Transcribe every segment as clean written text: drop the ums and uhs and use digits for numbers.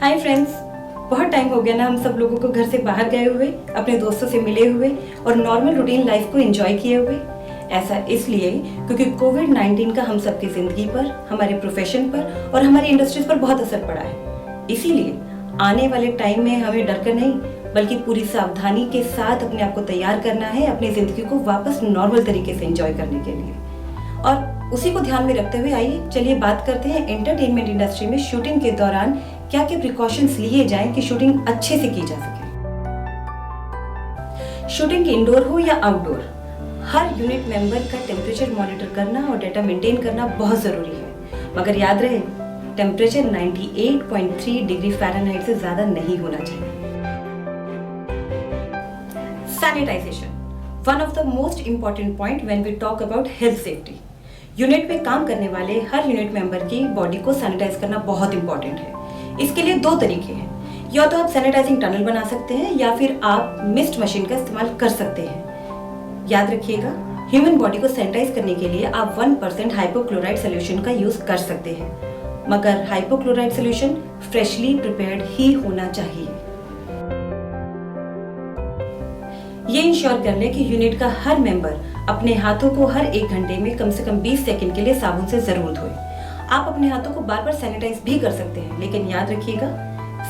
Hi friends, बहुत time हो गया ना हम सब लोगों को घर से बाहर गए हुए, अपने दोस्तों से मिले हुए और नॉर्मल रूटीन लाइफ को एंजॉय किए हुए। ऐसा इसलिए क्योंकि कोविड-19 का हम सबकी जिंदगी पर, हमारे प्रोफेशन पर और हमारी इंडस्ट्रीज पर बहुत असर पड़ा है। इसीलिए आने वाले टाइम में हमें डर कर नहीं बल्कि पूरी सावधानी के साथ अपने आप को तैयार करना है अपनी जिंदगी को वापस नॉर्मल तरीके से एंजॉय करने के लिए। और उसी को ध्यान में रखते हुए आइए चलिए बात करते हैं एंटरटेनमेंट इंडस्ट्री में शूटिंग के दौरान क्या क्या प्रिकॉशंस लिए जाएं कि शूटिंग अच्छे से की जा सके। शूटिंग इंडोर हो या आउटडोर, हर यूनिट मेंबर का टेम्परेचर मॉनिटर करना और डेटा मेंटेन करना बहुत जरूरी है। मगर याद रहे, टेम्परेचर 98.3 डिग्री फ़ारेनहाइट से ज्यादा नहीं होना चाहिए। Sanitization, one of the most important point when we talk about health safety. Unit में काम करने वाले हर यूनिट मेंबर की बॉडी को सैनिटाइज करना बहुत इंपॉर्टेंट है। इसके लिए दो तरीके हैं, या तो आप सैनिटाइजिंग टनल बना सकते हैं या फिर आप मिस्ट मशीन का इस्तेमाल कर सकते हैं। याद रखिएगा, ह्यूमन बॉडी को सैनिटाइज करने के लिए आप 1% हाइपोक्लोराइड सोल्यूशन का यूज कर सकते हैं, मगर हाइपोक्लोराइड सोल्यूशन फ्रेशली प्रिपेयर्ड ही होना चाहिए। ये इंश्योर कर लें कि यूनिट का हर मेंबर अपने हाथों को हर 1 घंटे में कम से कम 20 सेकंड के लिए साबुन से जरूर धोए। आप अपने हाथों को बार बार सैनिटाइज भी कर सकते हैं, लेकिन याद रखिएगा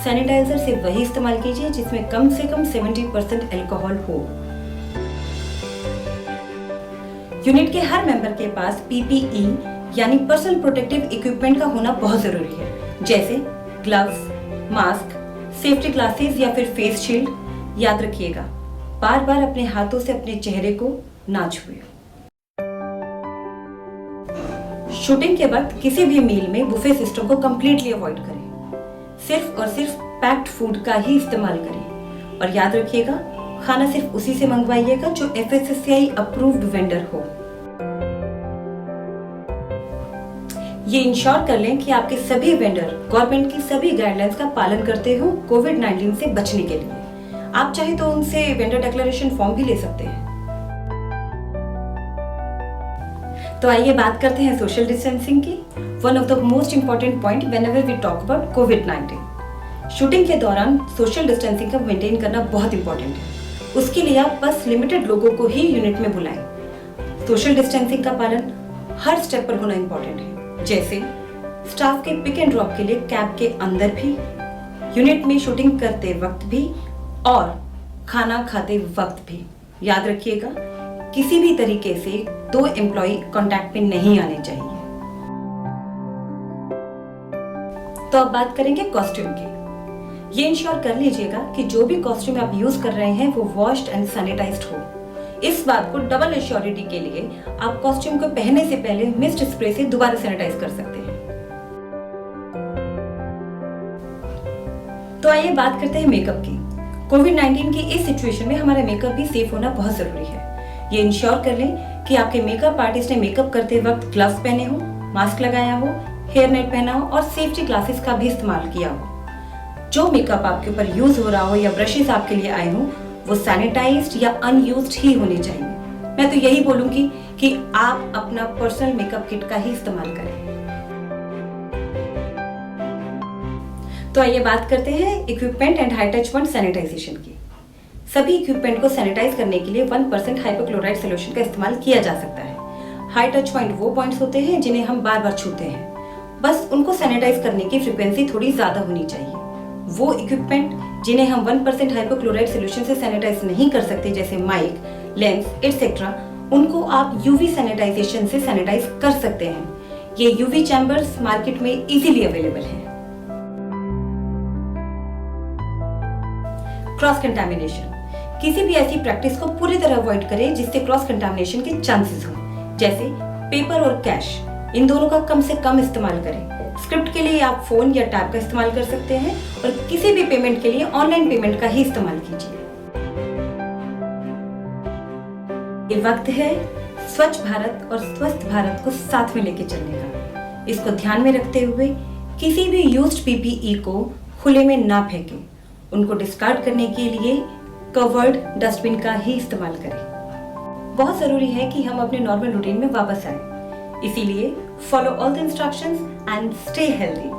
सैनिटाइजर से वही इस्तेमाल कीजिए जिसमें कम से कम 70% अल्कोहल हो। यूनिट के हर मेंबर के पास पीपीई यानी पर्सनल प्रोटेक्टिव इक्विपमेंट का होना बहुत जरूरी है, जैसे ग्लव्स, मास्क, सेफ्टी ग्लासेस या फिर फेस शील्ड। याद रखिएगा, बार बार अपने हाथों से अपने चेहरे को ना छुए। शूटिंग के वक्त किसी भी मील में बुफे सिस्टम को कंप्लीटली अवॉइड करें। सिर्फ और सिर्फ पैक्ड फूड का ही इस्तेमाल करें और याद रखिएगा, खाना सिर्फ उसी से मंगवाइएगा जो FSSAI अप्रूव्ड वेंडर हो। ये इंश्योर कर लें कि आपके सभी वेंडर गवर्नमेंट की सभी गाइडलाइंस का पालन करते हो कोविड-19 से बचने के लिए। आप चाहे तो उनसे वेंडर डिक्लेरेशन फॉर्म भी ले सकते हैं। तो आइए बात करते हैं सोशल डिस्टेंसिंग की, one of the most important point whenever we talk about कोविड-19। शूटिंग के दौरान सोशल डिस्टेंसिंग का मेंटेन करना बहुत इंपॉर्टेंट है। उसके लिए आप बस लिमिटेड लोगों को ही यूनिट में बुलाएं। सोशल डिस्टेंसिंग का पालन हर स्टेप पर होना इंपॉर्टेंट है, जैसे स्टाफ के पिक एंड ड्रॉप के लिए कैब के अंदर भी, यूनिट में शूटिंग करते वक्त भी और खाना खाते वक्त भी। याद रखिएगा, किसी भी तरीके से 2 एम्प्लॉय कांटेक्ट में नहीं आने चाहिए। तो अब बात करेंगे कॉस्ट्यूम की। ये इंश्योर कर लीजिएगा कि जो भी कॉस्ट्यूम आप यूज कर रहे हैं वो वॉश्ड एंड सैनिटाइज्ड हो। इस बात को डबल एश्योरिटी के लिए आप कॉस्ट्यूम को पहनने से पहले मिस्ट स्प्रे से दोबारा सैनिटाइज कर सकते हैं। तो आइए बात करते हैं मेकअप की। कोविड-19 की इस सिचुएशन में हमारा मेकअप भी सेफ होना बहुत जरूरी है। ये इंश्योर कर लें कि आपके मेकअप आर्टिस्ट ने मेकअप करते वक्त ग्लव्स पहने हो, मास्क लगाया हो, हेयर नेट पहना हो और सेफ्टी ग्लासेस का भी इस्तेमाल किया हो। जो मेकअप आपके ऊपर यूज हो रहा हो या ब्रशेस आपके लिए आए हो वो सैनिटाइज्ड या अनयूज्ड ही होने चाहिए। मैं तो यही बोलूंगी कि आप अपना पर्सनल मेकअप किट का ही इस्तेमाल करें। तो आइए बात करते हैं equipment and high touch point sanitization की। सभी इक्विपमेंट को सैनिटाइज करने के लिए 1% हाइपोक्लोराइड सोल्यूशन का इस्तेमाल किया जा सकता है। हाई टच पॉइंट वो पॉइंट्स होते हैं जिन्हें हम बार बार छूते हैं, बस उनको सैनिटाइज करने की फ्रीक्वेंसी थोड़ी ज्यादा होनी चाहिए। वो इक्विपमेंट जिन्हें हम 1% हाइपोक्लोराइड सोल्यूशन से सैनिटाइज नहीं कर सकते, जैसे माइक, लेंस एटसेट्रा, उनको आप यूवी सैनिटाइजेशन से सैनिटाइज कर सकते हैं। ये यूवी चैम्बर्स मार्केट में इजीली अवेलेबल हैं। क्रॉस कंटामिनेशन, किसी भी ऐसी प्रैक्टिस को पूरी तरह अवॉइड करें जिससे क्रॉस कंटामिनेशन के चांसेस हो, जैसे पेपर और कैश, इन दोनों का कम से कम इस्तेमाल करें। स्क्रिप्ट के लिए आप फोन या टैब का इस्तेमाल कर सकते हैं और किसी भी पेमेंट के लिए ऑनलाइन पेमेंट का ही इस्तेमाल कीजिए। ये वक्त है स्वच्छ भारत और स्वस्थ भारत को साथ में लेके चलने का। इसको ध्यान में रखते हुए किसी भी यूज्ड पीपीई को खुले में ना फेंकें। उनको डिस्कार्ड करने के लिए कवर्ड डस्टबिन का ही इस्तेमाल करें। बहुत जरूरी है कि हम अपने नॉर्मल रूटीन में वापस आए, इसीलिए follow all the instructions and stay healthy.